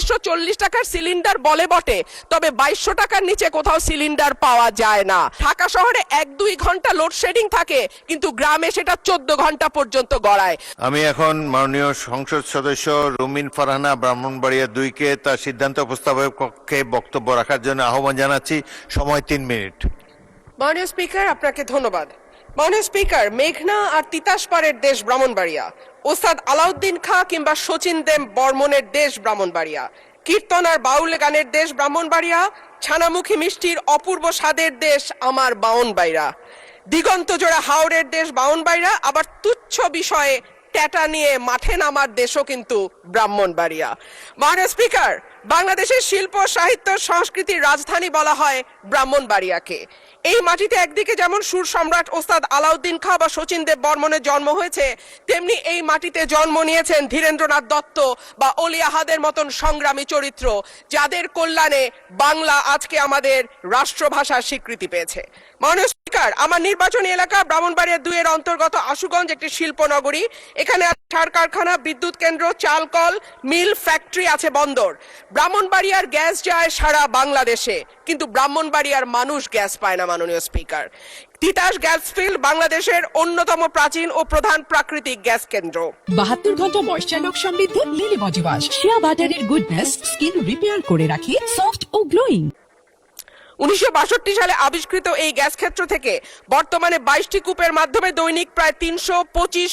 1940 টাকার সিলিন্ডার বলে বটে, তবে 2200 টাকার নিচে কোথাও সিলিন্ডার পাওয়া যায় না। ঢাকা শহরে 1-2 ঘন্টা লোডশেডিং থাকে, কিন্তু গ্রামে সেটা 14 ঘন্টা পর্যন্ত গড়ায়। আমি এখন মাননীয় সংসদ সদস্য রুমিন ফারহানা ব্রাহ্মণবাড়িয়া 2-কে তার সিদ্ধান্ত উপস্থাপনের কক্ষে বক্তব্য রাখার জন্য আহ্বান জানাচ্ছি। সময় 3 মিনিট। মাননীয় স্পিকার, আপনাকে ধন্যবাদ। মাননীয় স্পিকার, মেঘনা আর তিতাস পাড়ের দেশ ব্রাহ্মণবাড়িয়া, ওস্তাদ আলাউদ্দিন খাঁ কিংবা শচীন দেব বর্মনের দেশ ব্রাহ্মণবাড়িয়া, কীর্তন আর বাউল গানের দেশ ব্রাহ্মণবাড়িয়া, ছানামুখী মিষ্টির অপূর্ব স্বাদের দেশ আমার বাউনবাড়িয়া, দিগন্ত জোড়া হাওড়ের দেশ বাউনবাড়িয়া, আবার তুচ্ছ বিষয়ে ট্যাটা নিয়ে মাঠে নামার দেশও কিন্তু ব্রাহ্মণবাড়িয়া। মাননীয় স্পিকার, বাংলাদেশের শিল্প সাহিত্য সংস্কৃতির রাজধানী বলা হয় ব্রাহ্মণবাড়িয়াকে। এই মাটিতে একদিকে যেমন সুর সম্রাট ওস্তাদ আলাউদ্দিন খাঁ বা শচীন দেব বর্মনের জন্ম হয়েছে, তেমনি এই মাটিতে জন্ম নিয়েছেন ধীরেন্দ্রনাথ দত্ত বা অলি আহাদের মতন সংগ্রামী চরিত্র, যাদের কল্যাণে বাংলা আজকে আমাদের রাষ্ট্রভাষার স্বীকৃতি পেয়েছে। মাননীয় স্পিকার, আমার নির্বাচনী এলাকা ব্রাহ্মণবাড়িয়া 2 এর অন্তর্গত আশুগঞ্জ একটি শিল্প নগরী। এখানে সার কারখানা, বিদ্যুৎ কেন্দ্র, চালকল, মিল, ফ্যাক্টরি আছে, বন্দর। ব্রাহ্মণবাড়িয়ার গ্যাস যায় সারা বাংলাদেশে, কিন্তু ব্রাহ্মণবাড়িয়ার মানুষ গ্যাস পায় না। মাননীয় স্পিকার, তিতাস গ্যাস ফিল্ড বাংলাদেশের অন্যতম প্রাচীন ও প্রধান প্রাকৃতিক গ্যাস কেন্দ্র। 72 ঘন্টা ময়েশ্চার লক সমৃদ্ধ লিলি বডি ওয়াশ, শিয়া বাটারের গুডনেস স্কিন রিপেয়ার করে রাখে সফট ও গ্লোয়িং। 1962 সালে আবিষ্কৃত এই গ্যাস ক্ষেত্র থেকে বর্তমানে 22টি কূপের মাধ্যমে দৈনিক প্রায় 325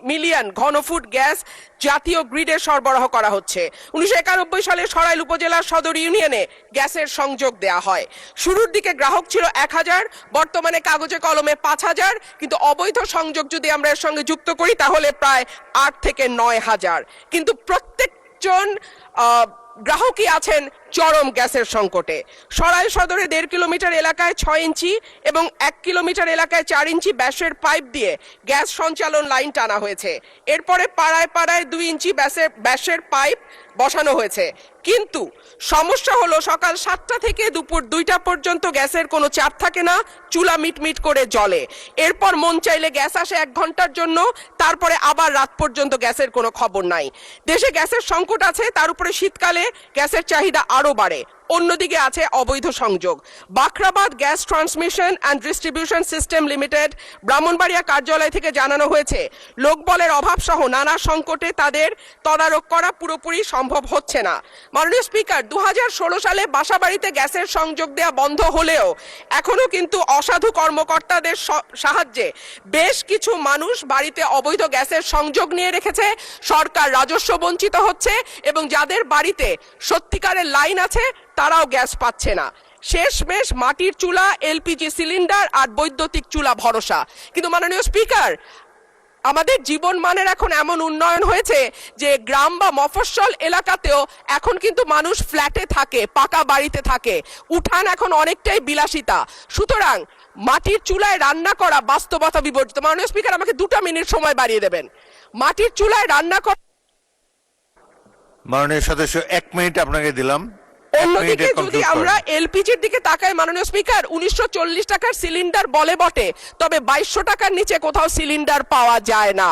মিলিয়ন ঘনফুট গ্যাস জাতীয় গ্রিডে সরবরাহ করা হচ্ছে। 1991 সালে সরাইল উপজেলার সদর ইউনিয়নে গ্যাসের সংযোগ দেয়া হয়। শুরুর দিকে গ্রাহক ছিল 1000, বর্তমানে কাগজে কলমে 5000, কিন্তু অবৈধ সংযোগ যদি আমরা এর সঙ্গে যুক্ত করি তাহলে প্রায় 8 থেকে 9000। কিন্তু প্রত্যেকজন গ্রাহকই আছেন চরম গ্যাসের সংকটে। সরাইল সদরে 1.5 কিলোমিটার এলাকায় 6 ইঞ্চি এবং 1 কিলোমিটার এলাকায় 4 ইঞ্চি ব্যাসের পাইপ দিয়ে গ্যাস সঞ্চালন লাইন টানা হয়েছে। এরপরে পাড়ায় পাড়ায় 2 ইঞ্চি ব্যাসের পাইপ বসানো হয়েছে। কিন্তু সমস্যা হলো সকাল 7টা থেকে দুপুর 2টা পর্যন্ত গ্যাসের কোনো চাপ থাকে না, চুলা মিটমিট করে জ্বলে। এরপর মন চাইলে গ্যাস আসে 1 ঘন্টার জন্য, তারপরে আবার রাত পর্যন্ত গ্যাসের কোনো খবর নাই। দেশে গ্যাসের সংকট আছে, তার উপরে শীতকালে গ্যাসের চাহিদা আরো বাড়ে। অন্যদিকে আছে অবৈধ সংযোগ। Bakhrabad gas transmission and distribution system limited Brahmanbaria কার্যালয় থেকে জানানো হয়েছে, লোকবলের অভাব সহ নানা সংকটে তাদের তদারক করা পুরোপুরি সম্ভব হচ্ছে না। মাননীয় স্পিকার, 2016 সালে বাসাবাড়িতে গ্যাসের সংযোগ দেওয়া বন্ধ হলেও এখনো কিন্তু অসাধু কর্মকর্তাদের সাহায্যে বেশ কিছু মানুষ বাড়িতে অবৈধ গ্যাসের সংযোগ নিয়ে রেখেছে। সরকার রাজস্ব বঞ্চিত হচ্ছে এবং যাদের বাড়িতে সত্যিকারের লাইন আছে তারাও গ্যাস পাচ্ছে না। শেষমেশ মাটির চুলা, এলপিজি সিলিন্ডার আর বৈদ্যুতিক চুলা ভরসা। কিন্তু মাননীয় স্পিকার, আমাদের জীবন মানের এখন এমন উন্নয়ন হয়েছে যে গ্রাম বা মফস্বল এলাকাতেও এখন কিন্তু মানুষ ফ্ল্যাটে থাকে, পাকা বাড়িতে থাকে, উঠান এখন অনেকটাই বিলাসিতা। সুতরাং মাটির চুলায় রান্না করা বাস্তবতা বিবর্জিত। মাননীয় স্পিকার, আমাকে 2 মিনিট সময় বাড়িয়ে দেবেন। মাটির চুলায় রান্না করা, মাননীয় সদস্য 1 মিনিট আপনাকে দিলাম। অন্যদিকে যদি আমরা এলপিজির দিকে তাকাই মাননীয় স্পিকার, 1940 টাকার সিলিন্ডার বলে বটে, তবে 2200 টাকার নিচে কোথাও সিলিন্ডার পাওয়া যায় না।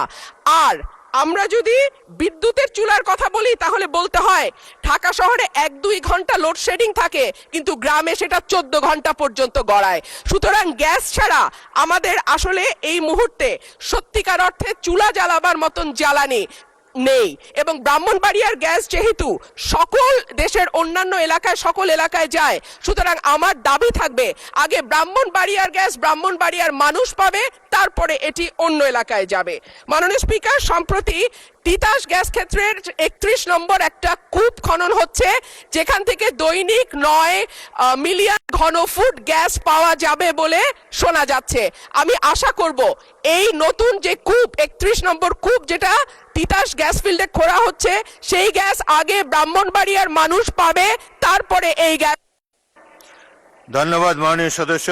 আর আমরা যদি বিদ্যুতের চুলার কথা বলি তাহলে বলতে হয় ঢাকা শহরে 1-2 ঘন্টা লোডশেডিং থাকে, কিন্তু গ্রামে সেটা 14 ঘন্টা পর্যন্ত গড়ায়। সুতরাং গ্যাস ছাড়া আমাদের আসলে এই মুহূর্তে সত্যিকার অর্থে চুলা জ্বালাবার মতন জ্বালানি নেই। এবং ব্রাহ্মণবাড়িয়ার গ্যাস যেহেতু সকল দেশের অন্যান্য এলাকায় সকল এলাকায় যায়, সুতরাং আমার দাবি থাকবে আগে ব্রাহ্মণবাড়িয়ার গ্যাস ব্রাহ্মণবাড়িয়ার মানুষ পাবে, তারপরে এটি অন্য এলাকায় যাবে। মাননীয় স্পিকার, সম্প্রতি তিতাস গ্যাস ক্ষেত্রের 31 নম্বর একটা কূপ খনন হচ্ছে, যেখান থেকে দৈনিক 9 মিলিয়ন ঘনফুট গ্যাস পাওয়া যাবে বলে শোনা যাচ্ছে। আমি আশা করব এই নতুন যে কূপ 31 নম্বর কূপ যেটা তিতাস গ্যাস ফিল্ডে খোঁড়া হচ্ছে, সেই গ্যাস আগে ব্রাহ্মণবাড়িয়ার মানুষ পাবে, তারপরে এই গ্যাস। ধন্যবাদ মাননীয় সদস্য।